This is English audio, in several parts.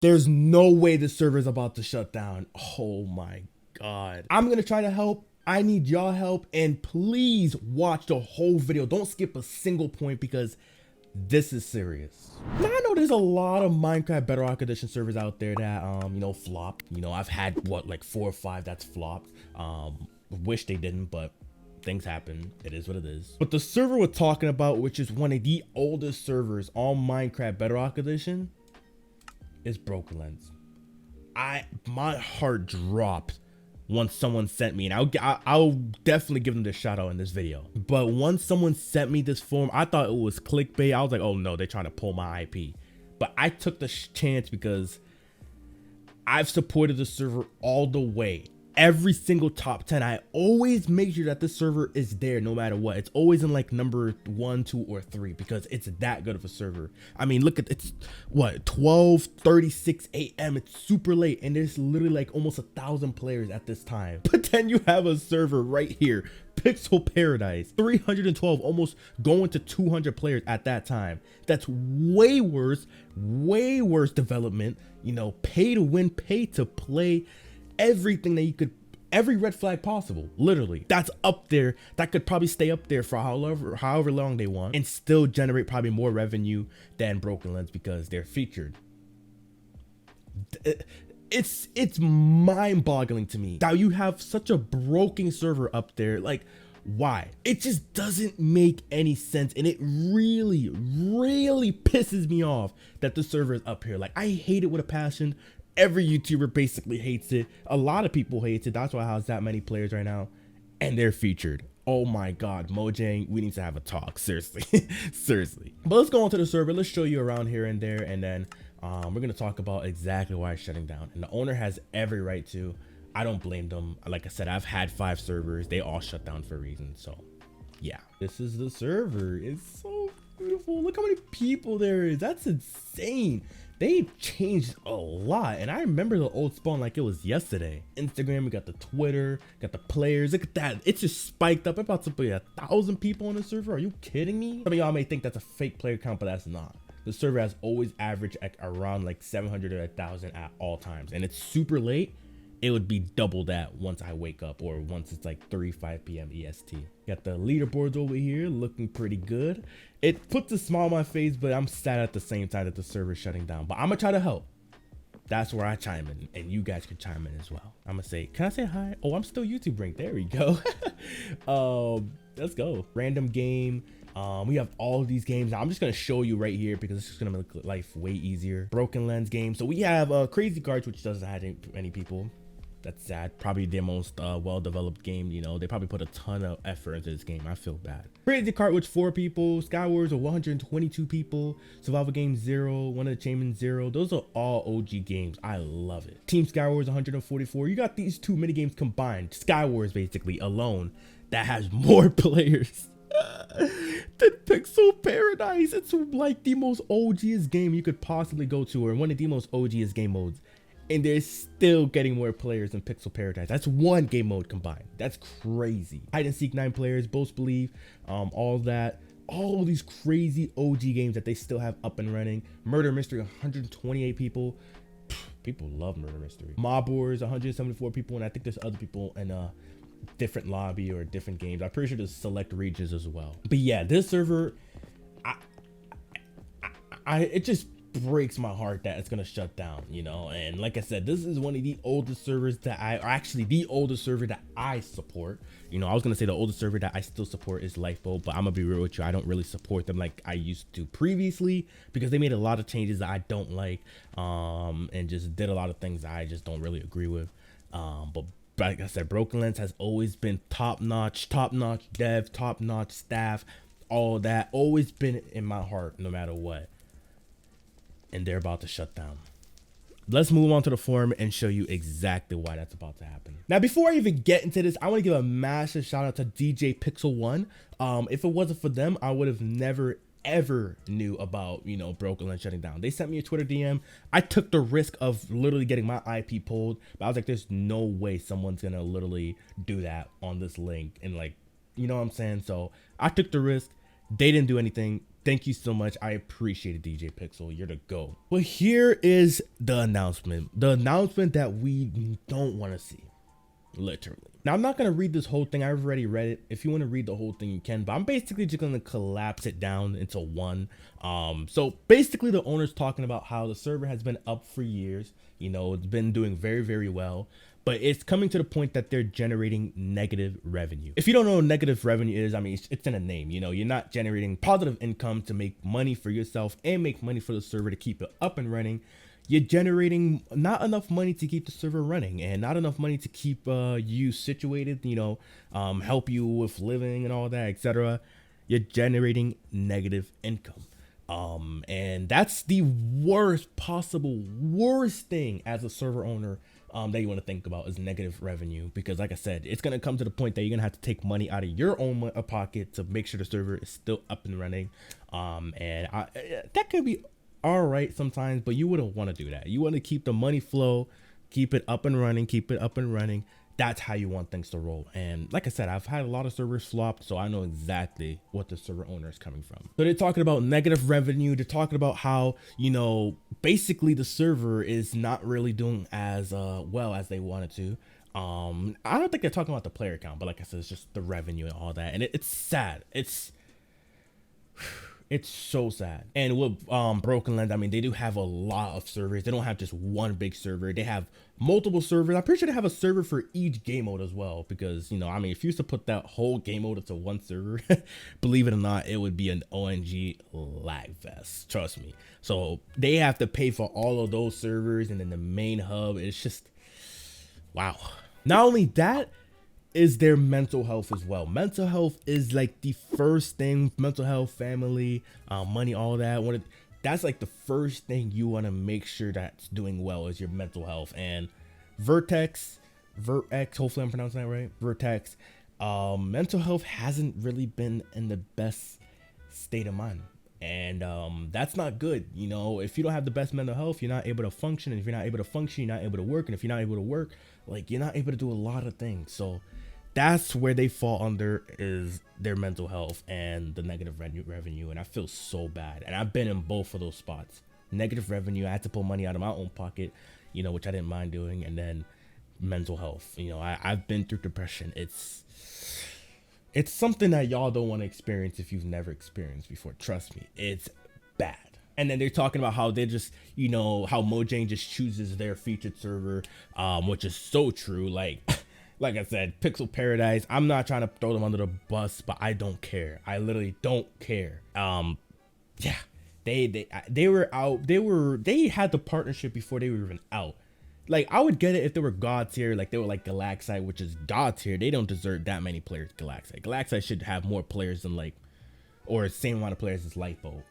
There's no way the server's about to shut down. Oh my God. I'm gonna try to help. I need y'all help, and please watch the whole video. Don't skip a single point because this is serious. Now I know there's a lot of Minecraft Bedrock Edition servers out there that you know, flop. You know, I've had what, like 4 or 5 that's flopped. Wish they didn't, but things happen. It is what it is. But the server we're talking about, which is one of the oldest servers on Minecraft Bedrock Edition, is Broken Lens. My heart dropped once someone sent me, and I'll definitely give them the shout out in this video. But once someone sent me this form, I thought it was clickbait. I was like, oh no, they're trying to pull my IP. But I took the chance because I've supported the server all the way. Every single top 10, I always make sure that this server is there no matter what. It's always in like number 1, 2, or 3 because it's that good of a server. I mean, look at, it's what, 12:36 a.m. It's super late, and there's literally like almost 1,000 players at this time. But then you have a server right here, Pixel Paradise, 312, almost going to 200 players at that time. That's way worse development. You know, pay to win, pay to play. Everything that you could, every red flag possible, literally, that's up there. That could probably stay up there for however long they want and still generate probably more revenue than Broken Lens because they're featured. It's mind-boggling to me that you have such a broken server up there. Like, why? It just doesn't make any sense, and it really pisses me off that the server is up here. Like, I hate it with a passion. Every YouTuber basically hates it. A lot of people hate it. That's why it has that many players right now. And they're featured. Oh my God, Mojang, we need to have a talk. Seriously. Seriously. But let's go on to the server. Let's show you around here and there. And then we're going to talk about exactly why it's shutting down. And the owner has every right to. I don't blame them. Like I said, I've had 5 servers. They all shut down for a reason. So yeah, this is the server. It's so beautiful. Look how many people there is. That's insane. They changed a lot, and I remember the old spawn like it was yesterday. Instagram, we got the Twitter, got the players. Look at that. It's just spiked up. About to be 1,000 people on the server. Are you kidding me? Some of y'all may think that's a fake player count, but that's not. The server has always averaged around like 700 or 1,000 at all times, and it's super late. It would be double that once I wake up or once it's like 5 p.m. EST. Got the leaderboards over here looking pretty good. It puts a smile on my face, but I'm sad at the same time that the server's shutting down. But I'm gonna try to help. That's where I chime in, and you guys can chime in as well. I'm gonna say, can I say hi? Oh, I'm still YouTube ranked. There we go. Let's go. Random game. We have all of these games. Now, I'm just gonna show you right here because it's just gonna make life way easier. Broken Lens game. So we have Crazy Cards, which doesn't have any people. That's sad. Probably their most well-developed game. You know, they probably put a ton of effort into this game. I feel bad. Crazy Kart with 4 people. Skywars with 122 people. Survival Game 0. One of the Chainmen 0. Those are all OG games. I love it. Team Skywars 144. You got these 2 minigames combined. Skywars basically alone that has more players than Pixel Paradise. It's like the most OGest game you could possibly go to, or one of the most OGest game modes. And they're still getting more players than Pixel Paradise. That's 1 game mode combined. That's crazy. Hide and Seek 9 players, Boast Believe, all that. All these crazy OG games that they still have up and running. Murder Mystery, 128 people. People love Murder Mystery. Mob Wars, 174 people, and I think there's other people in a different lobby or different games. I'm pretty sure there's select regions as well. But yeah, this server, it just breaks my heart that it's gonna shut down, you know. And like I said, this is one of the oldest servers that actually the oldest server that I support. You know, I was gonna say the oldest server that I still support is Lifeboat, but I'm gonna be real with you, I don't really support them like I used to previously because they made a lot of changes that I don't like, and just did a lot of things that I just don't really agree with. But like I said, Broken Lens has always been top-notch dev, top-notch staff, all that, always been in my heart no matter what. And they're about to shut down. Let's move on to the forum and show you exactly why that's about to happen. Now, before I even get into this, I want to give a massive shout out to DJ Pixel 1. If it wasn't for them, I would have never ever knew about, you know, Broken Lens shutting down. They sent me a Twitter DM. I took the risk of literally getting my IP pulled, but I was like, there's no way someone's gonna literally do that on this link, and like, you know what I'm saying? So I took the risk. They didn't do anything. Thank you so much. I appreciate it, DJ Pixel. You're the GOAT. Well, here is the announcement. The announcement that we don't want to see. Literally. Now, I'm not going to read this whole thing. I've already read it. If you want to read the whole thing, you can. But I'm basically just going to collapse it down into one. So basically, the owner's talking about how the server has been up for years. You know, it's been doing very, very well. But it's coming to the point that they're generating negative revenue. If you don't know what negative revenue is, I mean, it's in a name. You know, you're not generating positive income to make money for yourself and make money for the server to keep it up and running. You're generating not enough money to keep the server running and not enough money to keep you situated, you know, help you with living and all that, etc. You're generating negative income. And that's the worst thing as a server owner that you want to think about is negative revenue, because like I said, it's going to come to the point that you're going to have to take money out of your own pocket to make sure the server is still up and running. That could be all right sometimes, but you wouldn't want to do that. You want to keep the money flow, keep it up and running. That's how you want things to roll. And like I said, I've had a lot of servers flopped, so I know exactly what the server owner is coming from. So they're talking about negative revenue. They're talking about how, you know, basically the server is not really doing as well as they wanted to. I don't think they're talking about the player count, but like I said, it's just the revenue and all that. And it's sad. It's so sad. And with Broken Lands, I mean, they do have a lot of servers. They don't have just one big server. They have multiple servers. I'm pretty sure they have a server for each game mode as well, because, you know, I mean, if you used to put that whole game mode into one server, believe it or not, it would be an ONG lag fest. Trust me. So they have to pay for all of those servers, and then the main hub. It's just, wow. Not only that, is their mental health as well. Mental health is like the first thing. Mental health, family, money, all that. That's like the first thing you want to make sure that's doing well is your mental health. And Vertex, hopefully I'm pronouncing that right, Vertex, mental health hasn't really been in the best state of mind. And that's not good. You know, if you don't have the best mental health, you're not able to function. And if you're not able to function, you're not able to work. And if you're not able to work, like, you're not able to do a lot of things. So that's where they fall under, is their mental health and the negative revenue. And I feel so bad. And I've been in both of those spots. Negative revenue, I had to pull money out of my own pocket, you know, which I didn't mind doing. And then mental health, you know, I've been through depression. It's something that y'all don't want to experience if you've never experienced before. Trust me, it's bad. And then they're talking about how they just, you know, how Mojang just chooses their featured server, which is so true. Like I said, Pixel Paradise, I'm not trying to throw them under the bus, but I don't care. I literally don't care. Yeah, they were out. They had the partnership before they were even out. Like, I would get it if they were God tier, like they were like Galaxite, which is God tier. They don't deserve that many players. Galaxite should have more players than or the same amount of players as Lifeboat.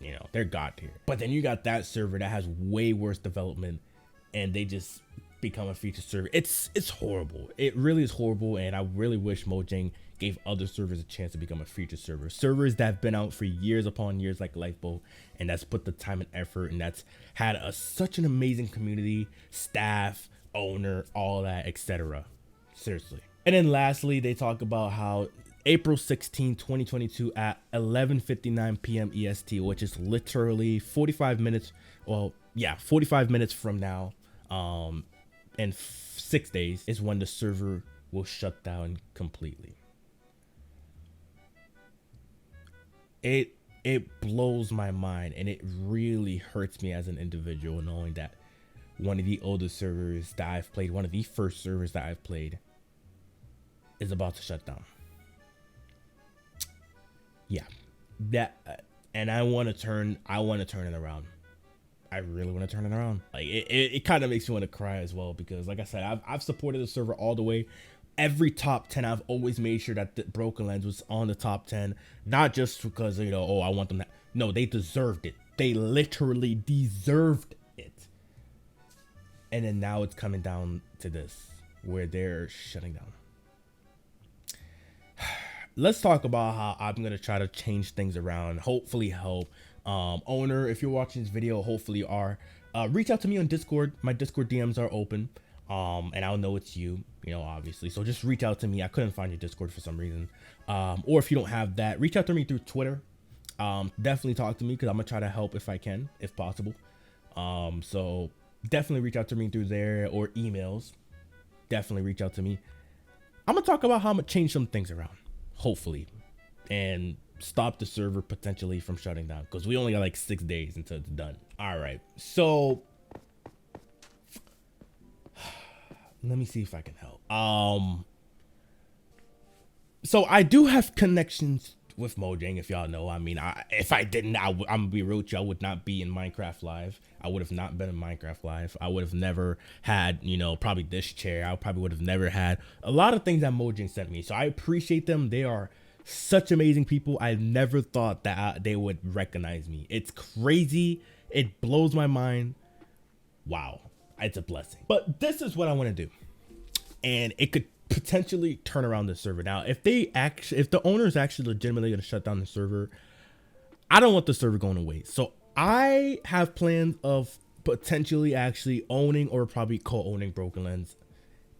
You know, they're God tier. But then you got that server that has way worse development, and they just become a featured server. It's horrible. It really is horrible, and I really wish Mojang gave other servers a chance to become a featured server. Servers that have been out for years upon years, like Lifeboat, and that's put the time and effort, and that's had such an amazing community, staff, owner, all that, etc. Seriously. And then lastly, they talk about how April 16, 2022 at 11:59 p.m. EST, which is literally 45 minutes. Well, yeah, 45 minutes from now, and 6 days is when the server will shut down completely. It blows my mind, and it really hurts me as an individual knowing that one of the oldest servers that I've played, one of the first servers that I've played, is about to shut down. Yeah, and I want to turn it around. I really want to turn it around. Like, it kind of makes me want to cry as well, because like I said, I've supported the server all the way. Every top 10, I've always made sure that the Broken Lands was on the top 10, not just because, you know, oh, I want them to. No, they deserved it. They literally deserved it. And then now it's coming down to this, where they're shutting down. Let's talk about how I'm going to try to change things around, hopefully help. Owner, if you're watching this video, hopefully you are. Reach out to me on Discord. My Discord DMs are open. And I'll know it's you, you know, obviously. So just reach out to me. I couldn't find your Discord for some reason. Or if you don't have that, reach out to me through Twitter. definitely talk to me because I'm gonna try to help if I can, if possible. So definitely reach out to me through there or emails. Definitely reach out to me. I'm gonna talk about how I'm gonna change some things around, hopefully, and stop the server potentially from shutting down because we only got like 6 days until it's done. All right, so let me see if I can help. So I do have connections with Mojang, if y'all know. I mean, if I didn't, I'm gonna be real with you, I would not be in Minecraft Live. I would have not been in Minecraft Live. I would have never had, you know, probably this chair. I probably would have never had a lot of things that Mojang sent me. So I appreciate them. They are such amazing people. I never thought that they would recognize me. It's crazy. It blows my mind. Wow, it's a blessing. But this is what I want to do, and it could potentially turn around the server. Now, if the owner is actually legitimately going to shut down the server, I don't want the server going to waste. So I have plans of potentially actually owning or probably co-owning Broken Lens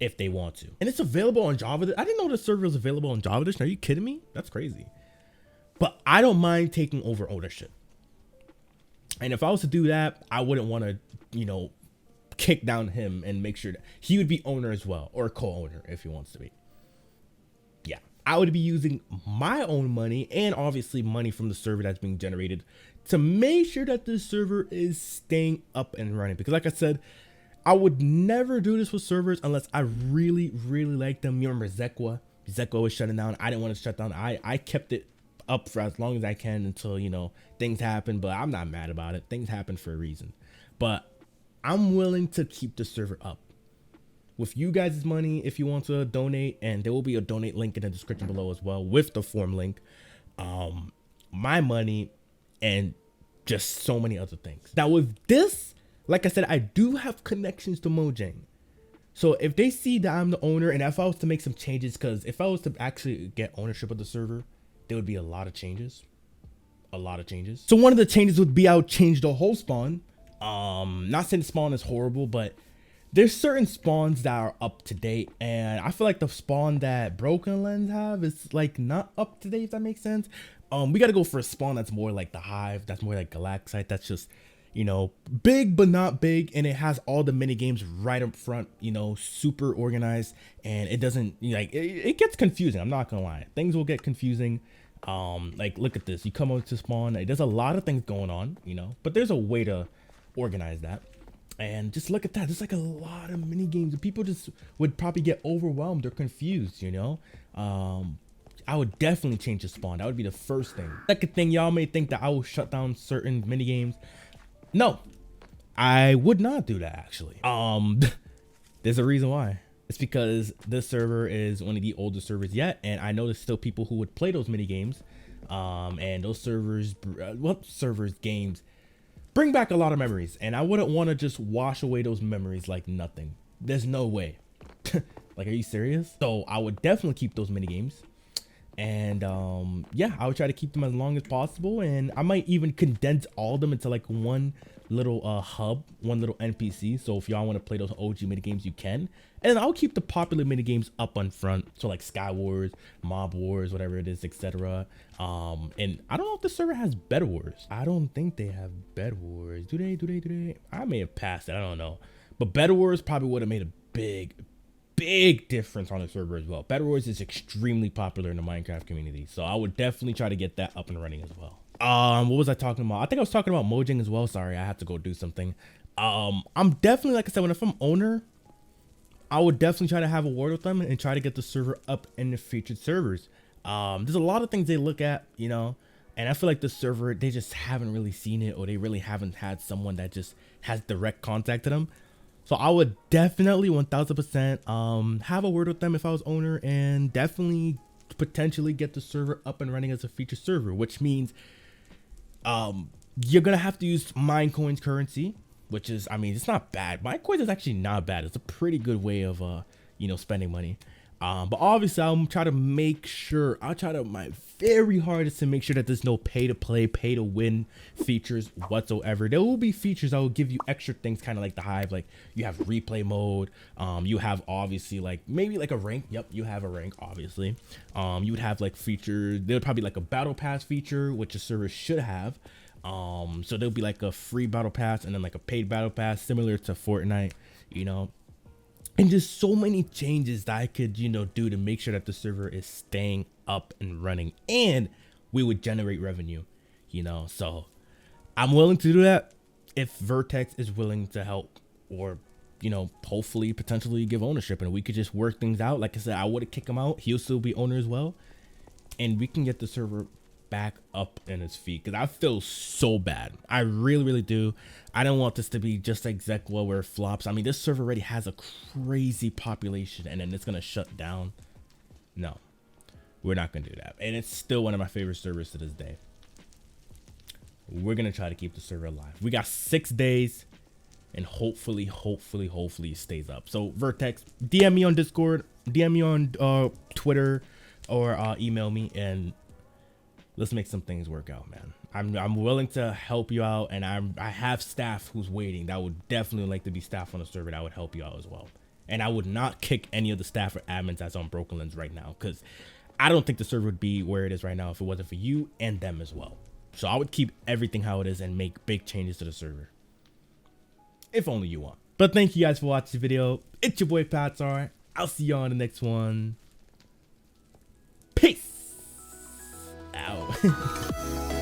if they want to. And it's available on Java. I didn't know the server was available on Java Edition. Are you kidding me? That's crazy. But I don't mind taking over ownership. And if I was to do that, I wouldn't want to, you know, kick down him and make sure that he would be owner as well, or co-owner if he wants to be. Yeah, I would be using my own money and obviously money from the server that's being generated to make sure that this server is staying up and running. Because like I said, I would never do this with servers unless I really like them. You remember Zekwa was shutting down. I didn't want to shut down. I kept it up for as long as I can until, you know, things happen, but I'm not mad about it. Things happen for a reason. But I'm willing to keep the server up with you guys' money if you want to donate, and there will be a donate link in the description below as well with the form link. My money and just so many other things. Now with this, like I said, I do have connections to Mojang. So if they see that I'm the owner, and if I was to make some changes, because if I was to actually get ownership of the server, there would be a lot of changes. So one of the changes would be I would change the whole spawn. Not saying the spawn is horrible, but there's certain spawns that are up to date, and I feel like the spawn that Broken Lens have is like not up to date, if that makes sense. We got to go for a spawn that's more like the Hive, that's more like Galaxite, that's just, you know, big but not big, and it has all the mini games right up front, you know, super organized, and it doesn't, like, it gets confusing. I'm not gonna lie, things will get confusing. Like, look at this, you come up to spawn, there's a lot of things going on, you know, but there's a way to organize that. And just look at that, there's like a lot of mini games, and people just would probably get overwhelmed or confused, you know. I would definitely change the spawn. That would be the first thing. Second thing, y'all may think that I will shut down certain mini games. No, I would not do that actually. There's a reason why. It's because this server is one of the oldest servers yet, and I know there's still people who would play those mini games. And those games bring back a lot of memories, and I wouldn't want to just wash away those memories like nothing. There's no way. Like, are you serious? So I would definitely keep those mini games, and yeah, I would try to keep them as long as possible, and I might even condense all of them into like one little hub, one little NPC. So if y'all want to play those OG mini games, you can. And I'll keep the popular mini games up on front, so like Sky Wars, Mob Wars, whatever it is, etc. And I don't know if the server has Bed Wars. I don't think they have Bed Wars. Do they? I may have passed it, I don't know. But Bed Wars probably would have made a big difference on the server as well. Bed Wars is extremely popular in the Minecraft community, so I would definitely try to get that up and running as well. What was I talking about? I think I was talking about Mojang as well. Sorry, I had to go do something. I'm definitely, like I said, if I'm owner, I would definitely try to have a word with them and try to get the server up in the featured servers. There's a lot of things they look at, you know, and I feel like the server, they just haven't really seen it, or they really haven't had someone that just has direct contact to them. So I would definitely 1000% have a word with them if I was owner, and definitely potentially get the server up and running as a featured server, which means you're gonna have to use Minecoin's currency, which is, I mean, it's not bad. Minecoin is actually not bad. It's a pretty good way of you know, spending money. But obviously I'll try to make sure, I'll try to my very hardest to make sure that there's no pay to play, pay to win features whatsoever. There will be features that will give you extra things, kind of like the Hive, like you have replay mode. You have obviously like maybe like a rank. Yep, you have a rank, obviously. You would have like features. There would probably like a battle pass feature, which a server should have. So there'll be like a free battle pass and then like a paid battle pass, similar to Fortnite, you know. And just so many changes that I could, you know, do to make sure that the server is staying up and running, and we would generate revenue, you know. So I'm willing to do that if Vertex is willing to help, or, you know, hopefully potentially give ownership, and we could just work things out. Like I said, I would have kicked him out. He'll still be owner as well, and we can get the server back up in his feet, because I feel so bad. I really do. I don't want this to be just like Zekwa where it flops. I mean, this server already has a crazy population and then it's gonna shut down. No, we're not gonna do that. And it's still one of my favorite servers to this day. We're gonna try to keep the server alive. We got 6 days, and hopefully it stays up. So Vertex, DM me on Discord, DM me on Twitter, or email me, and let's make some things work out, man. I'm willing to help you out, and I have staff who's waiting that would definitely like to be staff on the server that would help you out as well. And I would not kick any of the staff or admins that's on Broken Lens right now, because I don't think the server would be where it is right now if it wasn't for you and them as well. So I would keep everything how it is and make big changes to the server, if only you want. But thank you guys for watching the video. It's your boy PatarHD. I'll see you on the next one. Peace out.